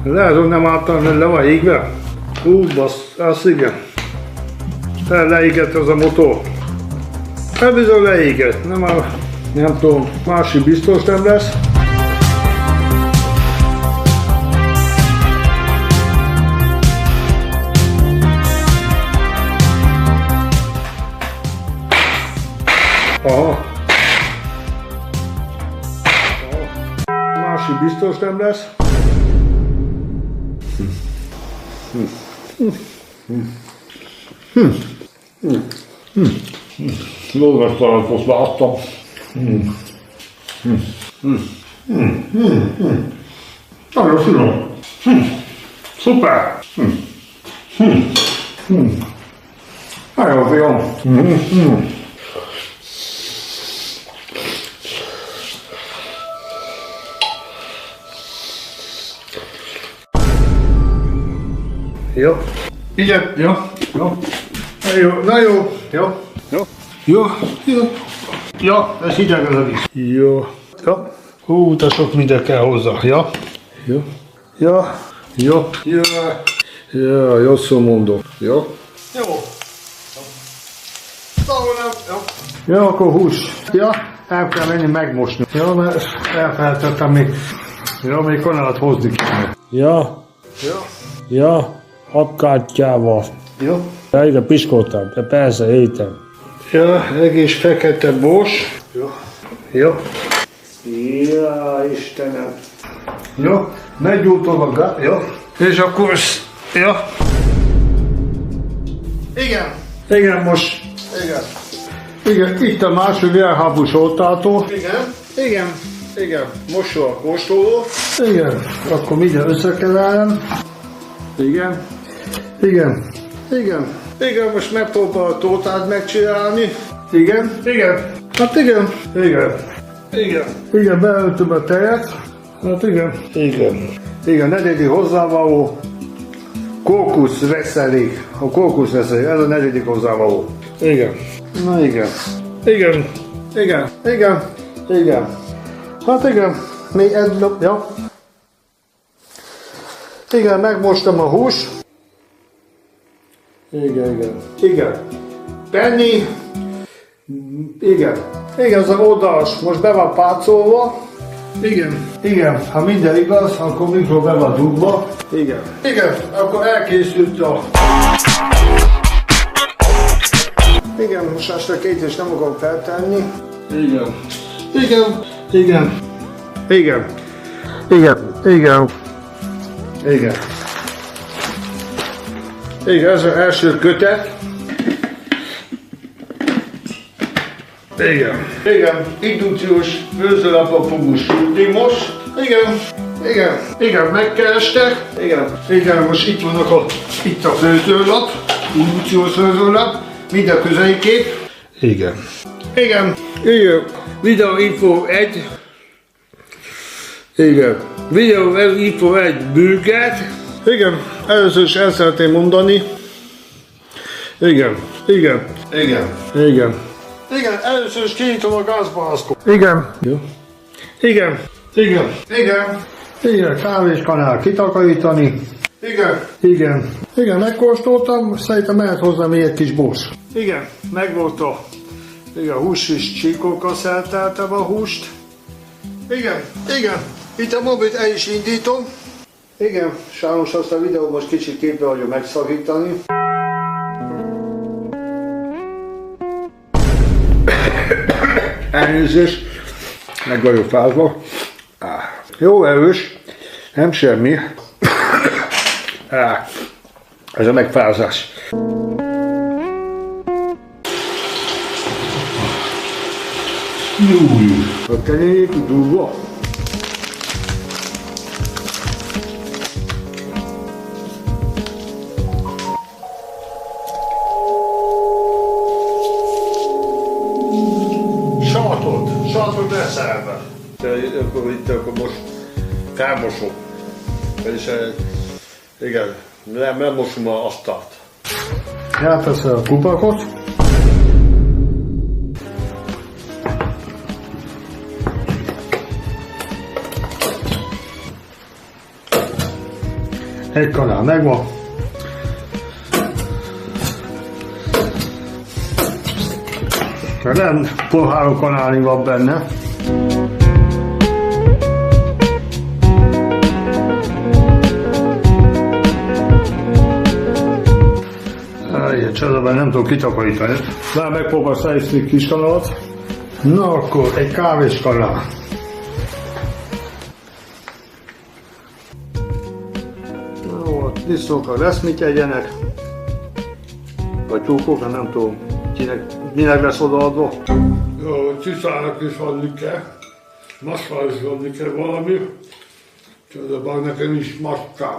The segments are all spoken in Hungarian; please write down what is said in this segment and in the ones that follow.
Lehet, hogy nem álltam, le van égve. Bassz, az igen. Leégett az a motor. Hát bizony leégett, nem tudom, másik biztos nem lesz. Aha. Másik biztos nem lesz. Dolgas talantot láttam. Nagyon finom. Szuper. Nagyon finom. Jó. Igen, jó. Jó. Na jó. Jó. Jó. Jó. Jó. Ja, ez hideg ez a víz. Jó. Ja. De sok minden kell hozzá. Ja. Jó. Ja. Jó. Ja. Ja, jó szó mondom. Jó. Jó. Jó. Ja, akkor hús. Ja, el kell menni megmosni. Ja, mert elfelejtettem még kanalat hozni kéne. Ja. Ja. Ja. Apkártyával. Jó. Ja, igen, piskoltam, de persze, étem. Ja, egész fekete bors. Jó. Jó. Ja, Istenem. Jó, meggyújtom a gát. Jó. És akkor, ja. Igen. Igen, most. Igen. Igen, itt a másik elhábus oltától. Igen. Igen. Igen. Mosó a kóstoló. Igen. Akkor mindjárt összekeverem. Igen. Igen. Igen. Igen, most megpróbálom a tótát megcsinálni. Igen. Igen. Hát igen. Igen. Igen. Igen, beöntöm a tejet. Hát igen. Igen. Igen, negyedik hozzávaló. Kókuszreszelék. A kókuszreszelék, ez a negyedik hozzávaló. Igen. Na igen. Igen. Igen. Igen. Igen. Hát igen. Még egy nap, ja. Igen, megmostam a hús. Igen, igen. Igen. Penny. Igen. Igen, ez a oldalás most be van pácolva. Igen. Igen, ha minden igaz, akkor mikor be van dugva. Igen. Igen, akkor elkészült a... Igen, most este két és nem akarom feltenni. Igen. Igen. Igen. Igen. Igen. Igen. Igen. Igen, ez az első kötet. Igen. Igen, indukciós főzőlapon fogunk sütni most. Igen. Igen. Igen, megkerestek. Igen. Igen, most itt vannak itt a főzőlap. Indukciós főzőlap. Minden közelikép. Igen. Igen. Igen. Videó info 1. Igen. Videó info 1 bőget. Igen. Először is el szeretném mondani. Igen. Igen. Igen. Igen. Igen, először is kinyitom a gázbalaszkot. Igen. Jó. Igen. Igen. Igen. Igen, kávéskanál kitakarítani. Igen. Igen. Igen, megkóstoltam, szerintem mehet hozzá még egy kis bors. Igen, megvolt a... Igen, hús is csíkokkal szelteltem a húst. Igen. Igen. Itt a mobilt el is indítom. Igen, sajnos azt a videó most kicsit képbe vagyok megszakítani. Elnézést, meg vagyok fázva. Jó erős, nem semmi. Ez a megfázás. Júj, a kenyér durva. Satot elszerelve. Akkor most felmosom. Vagyis igen, nem mosom a asztalt. Elteszem a kupakot. Egy kanál megvan. Nem három kanálni van benne. Ilyen csodában nem tudom kitakarítani. Már megpróbál szállítani kis kanalat. Na akkor egy kávéskanál. Jó, a disznókkal lesz mit egyenek. Vagy tyúkokra, nem tudom, minek lesz odaadva. Jó, Cicának is adni kell. Massal is adni kell valami. Csodában nekem is maskám.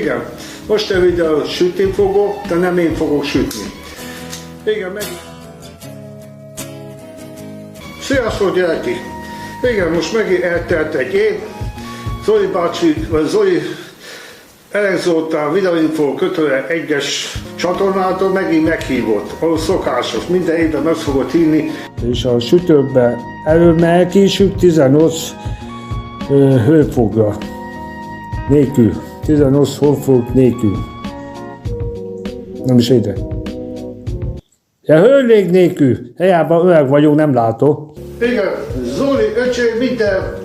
Igen, most a videót sütni fogok, de nem én fogok sütni. Igen, meg... Sziasztok gyerekek! Igen, most megint eltelt egy év. Zoli bácsi, vagy Zoli Elexoltál Videóinfo kötőre egyes csatornától megint meghívott, ahol szokásos, minden évben meg fogod hívni. És a sütőbe előbb kisüt 18 hőfokra nélkül. 18 hőfok nélkül. Nem is ide. Ja, hőlék nélkül. Helyában öreg vagyok, nem látok. Igen, Zoli öcsém minden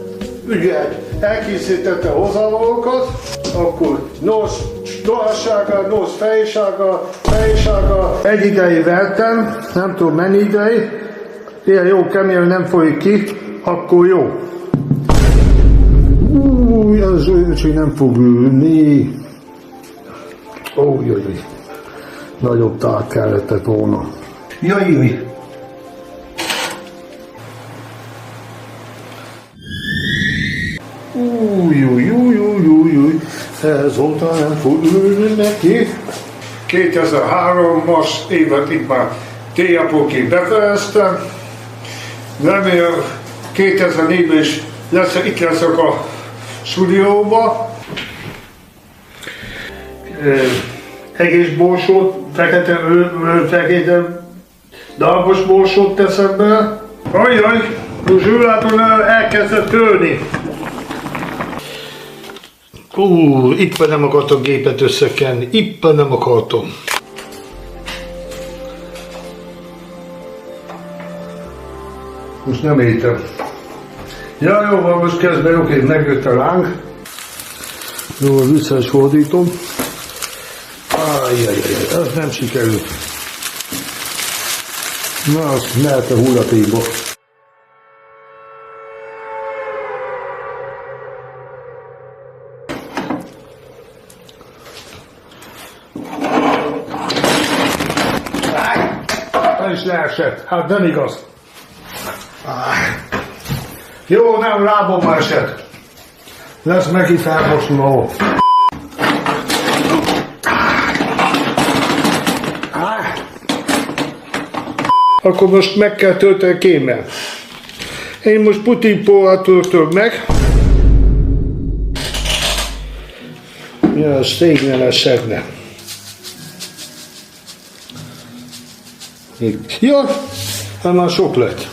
ügyet elkészítette a hozzávalókat, akkor nos tolassága, nos fejsága, egy ideig vertem, nem tudom mennyi ideig, ilyen jó kemény, nem folyik ki, akkor jó. Az öcsém nem fog ülni. Jaj, nagyobb tár kellett volna. Jaj. Ez óta nem fog ülni neki. 2003-as évet itt már T-apókig befejeztem. Remélem 2004-ben is itt leszek a stúdióba. Egész borsót, fekete darabos borsót teszem be. Ajjaj, Zsülától elkezdett törni. Itt nem akartam gépet összekenni, itt nem akartam. Most nem értem. Ja, jó van, most kezdve, oké, megjött a láng. Jó, vissza is fordítom. Ez nem sikerült. Na, azt mehet a hulladékba. Ez is leesett. Hát nem igaz. Jó, nem, lábommal esett. Lesz megint felmosuló. Akkor most meg kell tölteni kémmel. Én most putinpóval töltöm meg. Ja, szék ne esetne. Ja, hát már sok lett.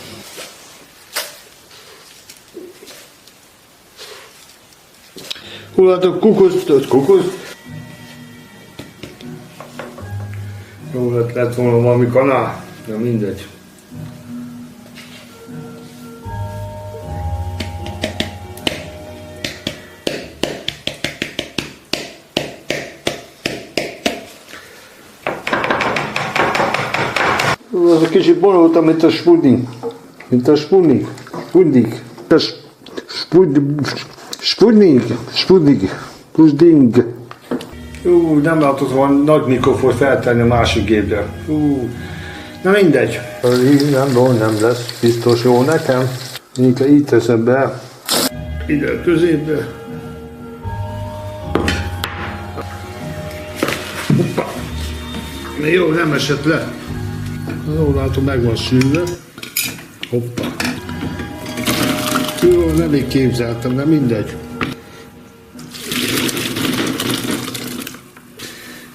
Hol hát a kukusz? Jó, lett volna valami kanál, de mindegy. Az a kicsit bonyolultam, mint a Sputnik. Sputnik. Nem látott volna nagy mikrofont feltenni a másik gépre. Na mindegy. Nem lesz biztos jó nekem. Inkább így teszem be. Ide a középbe. Hoppá. Jó, nem esett le. Jó, látom, meg van szűrve. Hoppá. Jó, nem így képzeltem, de mindegy.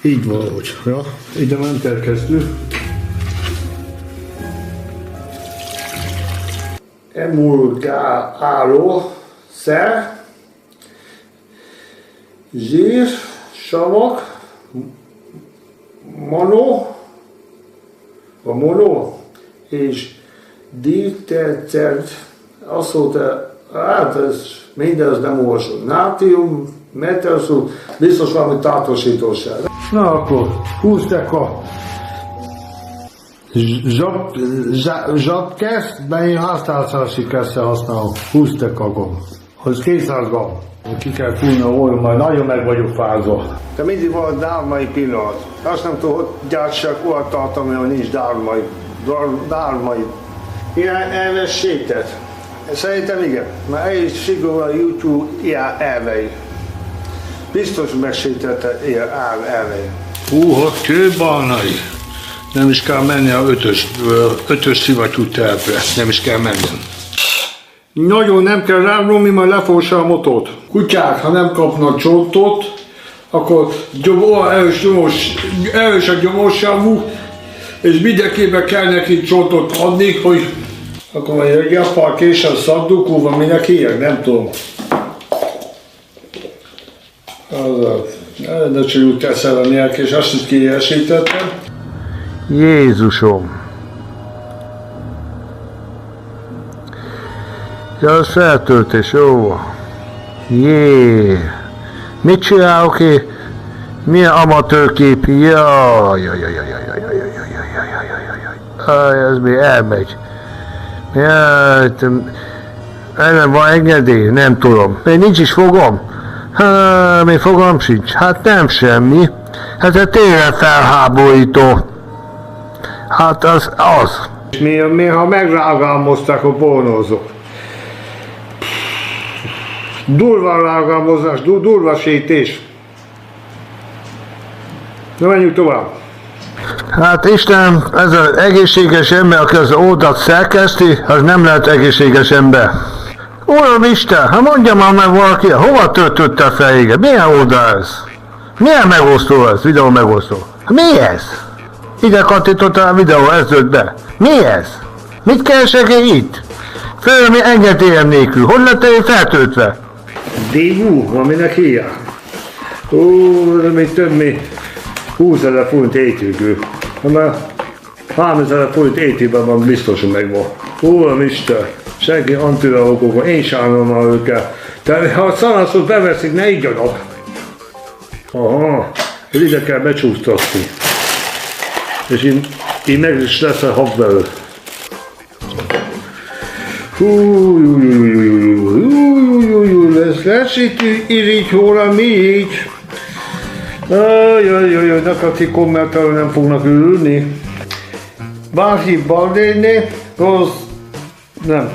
Így valahogy. Ja, ide ment elkezdő. emulgáló szer, zsír, savak, mono és detergent, azt mondta, hát ez mindez nem olvasott. Nátrium, metalszó, biztos valami tartósítósság. Na akkor, 20 deka zsapkesz, de én háztartási kesszel használom. 20 deka gomb. Az 200 gomb. Ki kell fújni a olyom, majd nagyon meg vagyok fázva. De mindig van dármai pillanat. Azt nem tudom, hogy gyártsak olyan tartalmi, hogy nincs dármai. Ilyen elves sétet. Szerintem igen, mert el is szigorú a YouTube ilyen elvei. Biztos megsétette ilyen elvei. Hogy kőbarnai. Nem is kell menni a ötös szivattyú tervre. Nem is kell menni. Nagyon nem kell rámlomni, majd lefossa a motort. Kutyák, ha nem kapnak csontot, akkor erős a gyomorságú, és mindenképpen kell neki csontot adni, hogy akkor majd egy appal késsel szaddukó van, minek hívják, nem tudom. De csak úgy teszel a nyelk, és azt is kiesítettem. Jézusom! Ja, az feltöltés, jó. Jé! Mit csinálok én? Milyen amatőrkép? Jaj, ez még elmegy. Jaj, ennek van engedély? Nem tudom. Még nincs is fogom? Még fogom sincs. Hát nem semmi. Hát ez tényleg felháborító. Hát az. Mi ha megrágalmozták a bornózok. Durva rágalmazás, durva sétés. Na menjünk tovább. Hát Istenem, ez az egészséges ember, aki az oldalt szerkeszti, az nem lehet egészséges ember. Uram Isten, hát mondja már meg valaki, hova töltötte fel éget? Milyen oldal ez? Milyen megosztó ez? Videó megosztó. Mi ez? Ide kattintottál a videó, ez jött be. Mi ez? Mit keresek én itt? Főleg engedélyem nélkül. Hogy lett én feltöltve? DV, aminek hívják. Még több mint 20 000 forint étűgő. Mert 30 000 forint étében van, biztos, hogy megvan. Uram Isten, senki antireagókon, én sajnálom már őket. Tehát ha a szanaszot beveszik, ne igyanak. Aha, ez ide kell becsúsztatni. És így meg is lesz a hab belőle. Ez lesz itt irigy hóra, mi így? Jaj, nekik kommentelő nem fognak ülni. Bárki Baldéné, rossz, nem.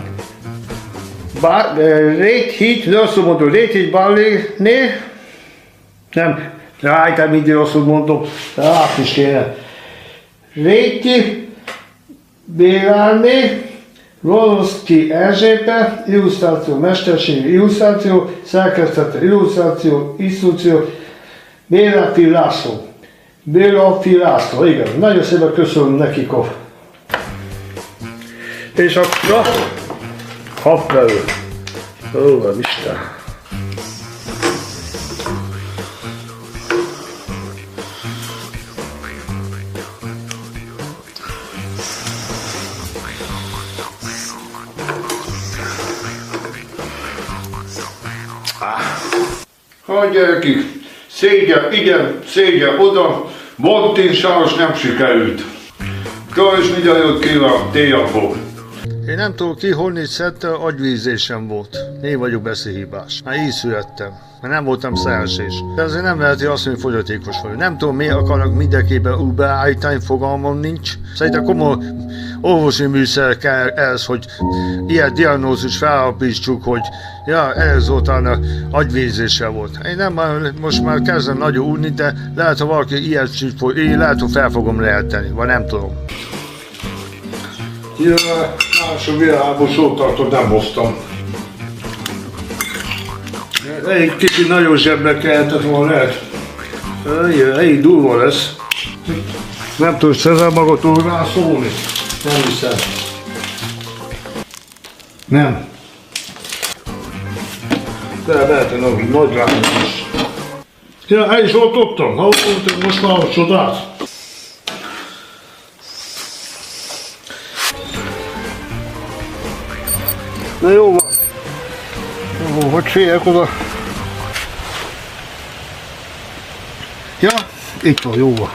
Réthit, rosszul mondom, Réthit Baldéné, nem, rájtál mindig rosszul mondom, de át is kéne. Réti Bélárné, Roloszki Erzsébet, illusztráció, mesterségi illusztráció, szerkesztette illusztráció, instrukció, Bélafi László. Bélafi László, igen, nagyon szépen köszönöm nekik a... És akkor... Kap belőle. Ó, Isten. Hogy gyerekek, szégyen ide, szégyen oda, Bontin sajnos nem sikerült. Kölcs minden jót kívánok, T-Japok. Én nem tudom ki, honnét szedte, agyvízésem volt. Én vagyok beszélhibás. Már így születtem, mert nem voltam szerencsés. De azért nem lehet, hogy azt mondja, hogy fogyatékos vagyok. Nem tudom, miért akarnak mindenképpen úgy beállítani, fogalmam nincs. Szerintem komoly orvosi műszer kell ez, hogy ilyen diagnózis felállapítsuk, hogy ja, ezután agyvízése volt. Én nem, most már kezdem nagyon úrni, de lehet, ha valaki ilyet fog, én lehet, hogy fel fogom leheteni, vagy nem tudom. Ja, más a világból sótartot nem hoztam. Egy kicsit nagyon zsebbe kelletett volna lehet. Elég durva lesz. Nem tudsz ezzel magadról rászólni? Nem hiszem. Nem. De lehet, hogy nagy rámos is. Ja, el is oltottam. Hallottam, most már a csodát. Na jó van. Jó, hogy félek oda? Ja, itt van, jó van.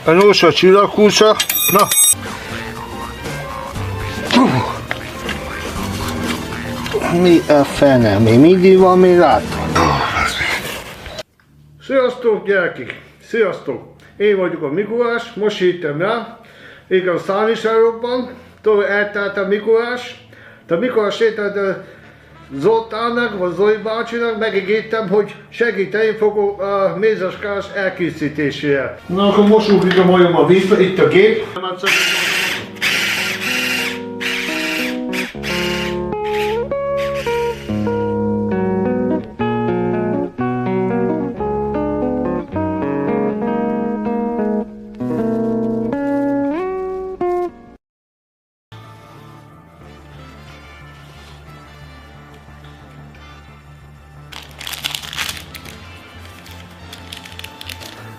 A nyolc a csillagkúsa. Na. Mi a fene? Még mindig van, még látom. Sziasztok, gyerekek! Sziasztok! Én vagyok a Mikulás, most hittem rá. Igen, a szál is elrobban. Tovább eltelt a Mikulás. A Mikulás sétált a Zoltánnak, vagy Zoli bácsinak, megígértem, hogy segíteni fogok a mézeskás elkészítésére. Na akkor most ugrik a majom a vízbe, itt a gép.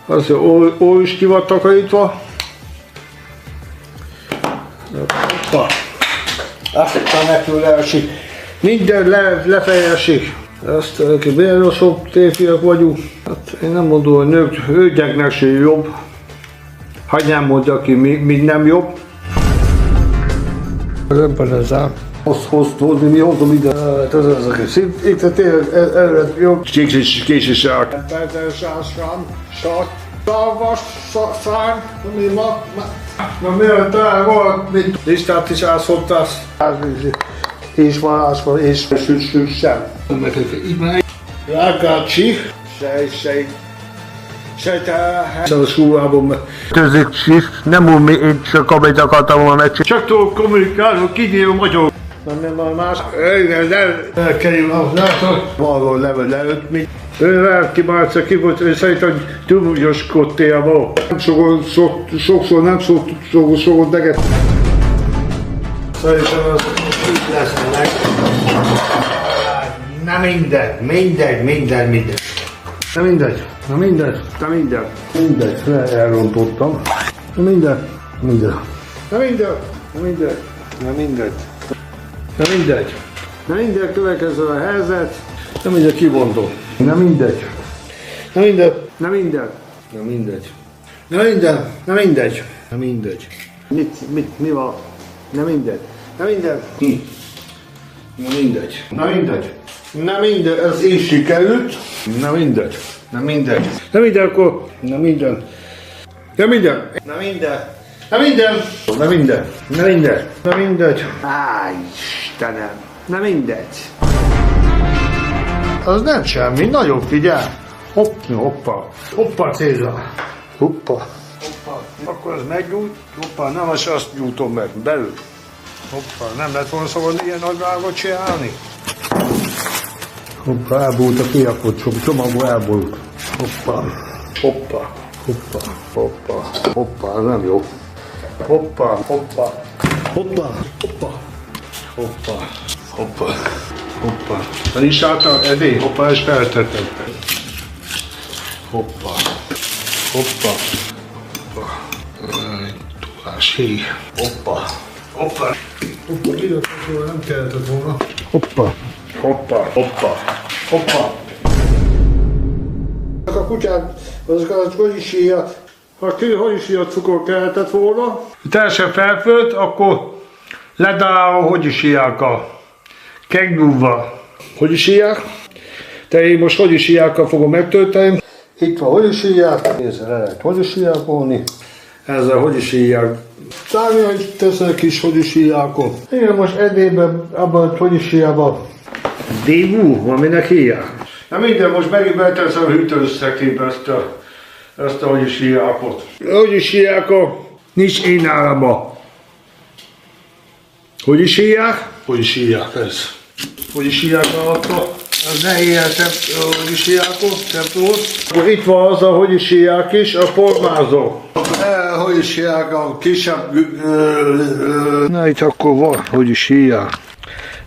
Az ó is ki van takarítva. Hoppa. Aztán nekül leesik. Minden lefelé esik. Azt milyen rosszabb térfiak vagyunk. Hát én nem mondom, hogy nőknek se jobb. Hagy nem mondja ki, mi nem jobb. Nem panezám. Azt hozni, mi hozom ide. Hát az aki szint. Itt tényleg előre jobb. Késés rá. Szalvas, szárny, ami ma miért talán volt, mint listát is ászottasz. És varázsban, és süt sem. Rágácsi, sejte a súrában. Tőzik nem úgy, én csak amit akartam volna megcsinálni. Csak tudok kommunikálni, hogy kinyírom vagyok. Nem van más. Elkerül a látod. Valahol leült mi. Ő kibálca ki volt, ő szerintem túlmúgyoskodtél ma. Sokszor nem szokott neget. Szerintem az itt lesznek. Na mindegy. Na mindegy. Elrontottam. Na mindegy, következő a helyzet. Na mindegy, kivontom. Na mindegy. Mi van? Na mindegy, ez így sikerült. Na mindegy, akkor. Na mindegy. Áj, Istenem. Na mindegy. Az nem semmi, nagyon figyelj. Hoppa Cézár. Hoppa. Akkor ez meggyújt. Hoppa, nem azt gyújtom meg, belül. Hoppa, nem lett volna szabad ilyen nagy vágot csinálni. Hoppa, elbújt a kirakott csomagból, elbújt. Hoppa, ez nem jó. Hoppa. Nem is álltál, Edi? Hoppa, és feltettem. Hoppa. Tudás, hé. Hoppa. Kirakatról nem kellett volna. Hoppa. A kutyát, azokat a hozisíjat, ha hozisíjat cukor kellett volna. Teljesen felfölt, akkor ledál a hozisíjákkal. Kegdúvval. Hozisíják. De én most hozisíjákkal fogom megtölteni. Itt van hozisíják. Nézze, le lehet hozisíjákolni. Ezzel hozisíják. Tárgyal is teszek kis hozisíjákot. Igen, most edében, abban a hozisíjában. Dévú, aminek hívják. Na minden, most megint beteszem a hűtőszekrénybe ezt a hozisíjákot. A hozisíjákot nincs én állama. Hozisíják ez. Hozisíják alatta. Az ne ilyen hozsi síjákot, templót. Akkor itt van az a hozsi síják is, a pormázó. Hozsi síják a kisebb... Na itt akkor van hozsi síják.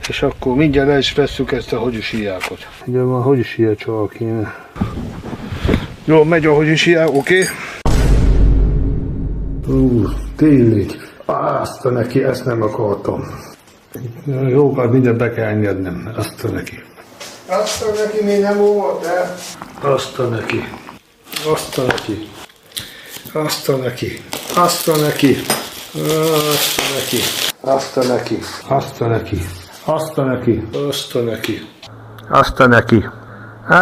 És akkor mindjárt le is vesszük ezt a hozsi síjákot. Ugye van hozsi síják csak kéne. Jó, megy a hozsi síják, oké? Tényleg. Azt neki, ezt nem akartam. Jókat mindent be kell engednem. Azt neki. Azt neki még nem volt, de... Azt neki. Azt neki. Azt neki. Azt neki. Azt neki. Azt neki. Azt neki. Azt neki. Azt neki.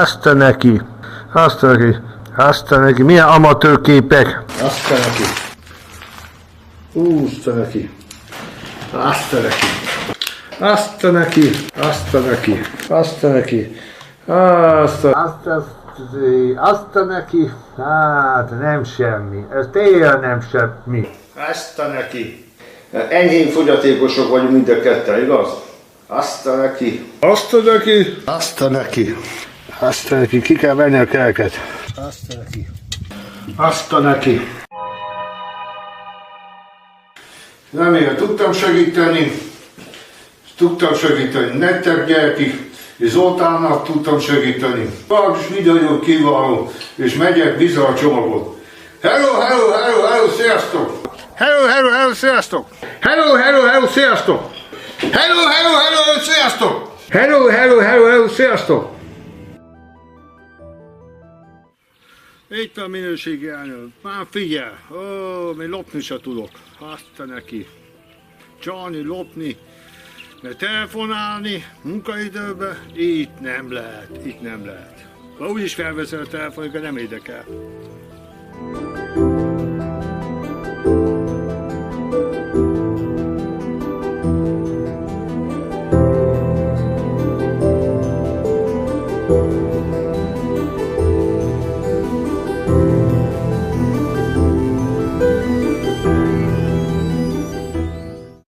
Azt neki. Azt neki. Azt neki. Milyen amatőr képek. Azt neki. Azt neki. Azt neki. Azt neki. Azt neki. Azt neki. Azt neki. Hát nem semmi. Ez tényleg nem semmi. Azt neki. Enyhén fogyatékosok vagyunk mind a ketten, igaz? Azt neki. Azt neki. Azt neki. Azt neki. Ki kell venni a kelket. Azt neki. Azt neki. Remélem tudtam segíteni. Tudtam segíteni nektek gyerekik. És Zoltánnak tudtam segíteni. Valami videó kiváló. És megyek vissza a csomagot. Hello, hello, hello, hello, sziasztok! Hello, hello, hello, sziasztok! Hello, hello, hello, sziasztok! Hello, hello, hello, sziasztok! Hello, hello, hello, hello, sziasztok! Itt a minőségi elnök. Már figyel! Ó, még lopni se tudok. Azt neki. Csalni, lopni. De telefonálni munkaidőben, itt nem lehet, itt nem lehet. Ha úgyis felveszel a telefonokat, nem érdekel.